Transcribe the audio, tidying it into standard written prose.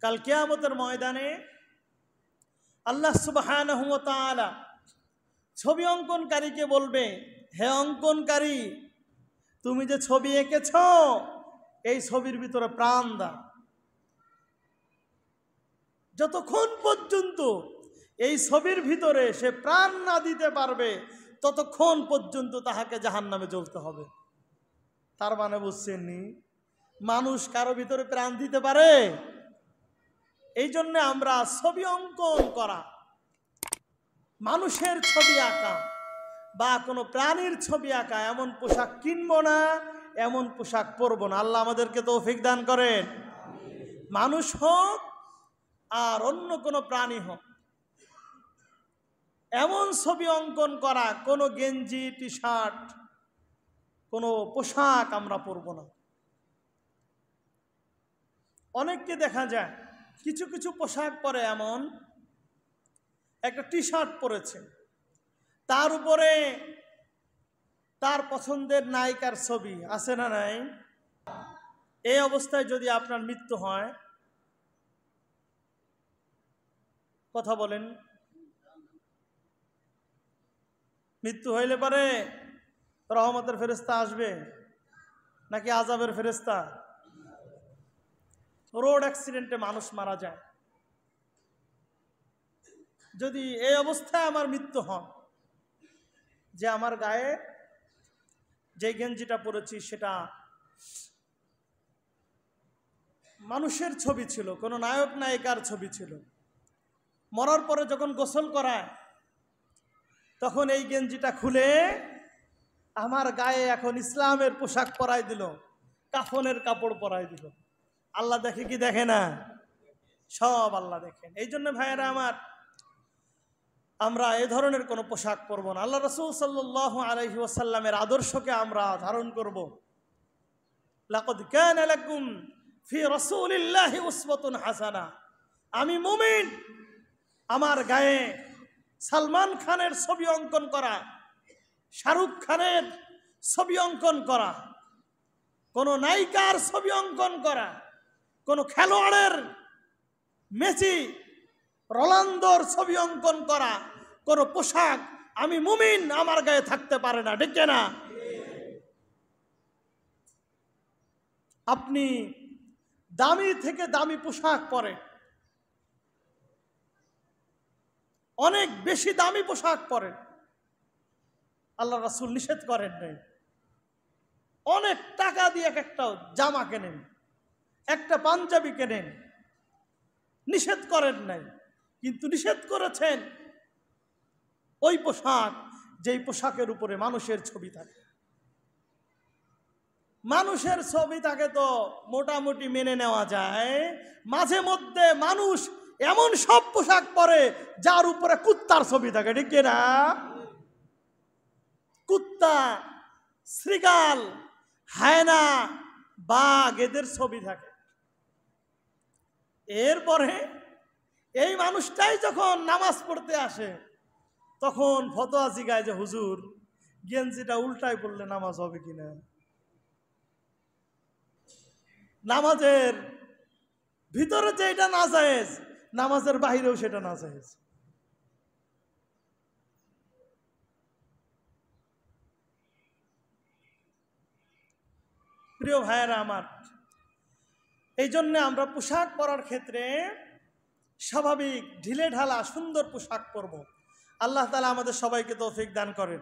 কাল কিয়ামতের ময়দানে আল্লাহ সুবহানাহু ওয়া তাআলা ছবি অঙ্কনকারীকে বলবে, হে অঙ্কনকারী, তুমি যে ছবি এঁকেছ এই ছবির ভিতরে প্রাণ দাও। যতক্ষণ পর্যন্ত এই ছবির ভিতরে সে প্রাণ না দিতে পারবে ততক্ষণ পর্যন্ত তাহাকে জাহান্নামে জ্বলতে হবে। তার মানে বুঝছেননি, মানুষ কারো ভিতরে প্রাণ দিতে পারে? এই জন্য আমরা ছবি অঙ্কন করা, মানুষের ছবি আঁকা বা কোনো প্রাণীর ছবি আঁকা, এমন পোশাক কিনবো না, এমন পোশাক পরবো না। আল্লাহ আমাদেরকে তৌফিক দান করেন। মানুষ হোক আর অন্য কোনো প্রাণী হোক, এমন ছবি অঙ্কন করা, কোনো গেঞ্জি টি শার্ট, কোনো পোশাক আমরা পরবো না। অনেককে দেখা যায় কিছু কিছু পোশাক পরে, এমন একটা টি শার্ট পরেছে, তার উপরে তার পছন্দের নায়িকার ছবি আছে না নাই? এই অবস্থায় যদি আপনার মৃত্যু হয়, কথা বলেন, মৃত্যু হইলে পারে রহমতের ফেরেশতা আসবে নাকি আযাবের ফেরেশতা? রোড অ্যাক্সিডেন্টে মানুষ মারা যায়, যদি এই অবস্থায় আমার মৃত্যু হয় যে আমার গায়ে যে গেঞ্জিটা পরেছি সেটা মানুষের ছবি ছিল, কোনো নায়ক নায়িকার ছবি ছিল, মরার পরে যখন গোসল করায় তখন এই গেঞ্জিটা খুলে আমার গায়ে এখন ইসলামের পোশাক পরাই দিল, কাফনের কাপড় পরাই দিল। আল্লাহ দেখে কি দেখে না? সব আল্লাহ দেখেন। এই জন্য ভাইয়েরা আমার, আমরা এ ধরনের কোনো পোশাক পরব না। আল্লাহ রাসূল সাল্লাল্লাহু আলাইহি ওয়াসাল্লামের আদর্শকে আমরা ধারণ করব। লাকাদ কানা লাকুম ফি রাসূলিল্লাহি উসওয়াতুন হাসানাহ। আমি মুমিন, আমার গায়ে সালমান খানের ছবি অঙ্কন করা, শাহরুখ খানের ছবি অঙ্কন করা, কোন নায়িকার ছবি অঙ্কন করা, কোন খেলোয়াড়ের, মেসি, রোনালদোর ছবি অঙ্কন করা কোন পোশাক আমি মুমিন আমার গায়ে থাকতে পারে না। ঠিক না? আপনি দামি থেকে দামি পোশাক পরে, অনেক বেশি দামি পোশাক পরে, আল্লাহ রাসূল নিষেধ করেন নাই। অনেক টাকা দিয়ে একটা জামা কেনেন, একটা পাঞ্জাবি কেনেন, নিষেধ করেন নাই, কিন্তু নিষেধ করেছেন ওই পোশাক যেই পোশাকের উপরে মানুষের ছবি থাকে। মানুষের ছবি থাকে তো মোটামুটি মেনে নেওয়া যায়, মাঝে মধ্যে মানুষ এমন সব পোশাক পরে যার উপরে কুত্তার ছবি থাকে। ঠিক না? কুত্তা, শ্রীগাল, হায়না, বাঘ, এদের ছবি থাকে। এরপরে এই মানুষটাই যখন নামাজ পড়তে আসে তখন ফতোয়া জিগায় যে হুজুর, গেঞ্জিটা উল্টায় পড়লে নামাজ হবে কিনা? নামাজের ভিতরে যে এটা নাজায়েজ, নামাজের বাহিরেও সেটা নাজায়েজ। প্রিয় ভাইয়েরা আমার, এই জন্য আমরা পোশাক পরার ক্ষেত্রে স্বাভাবিক ঢিলে ঢালা সুন্দর পোশাক পরব। আল্লাহ তাআলা আমাদের সবাইকে তৌফিক দান করেন।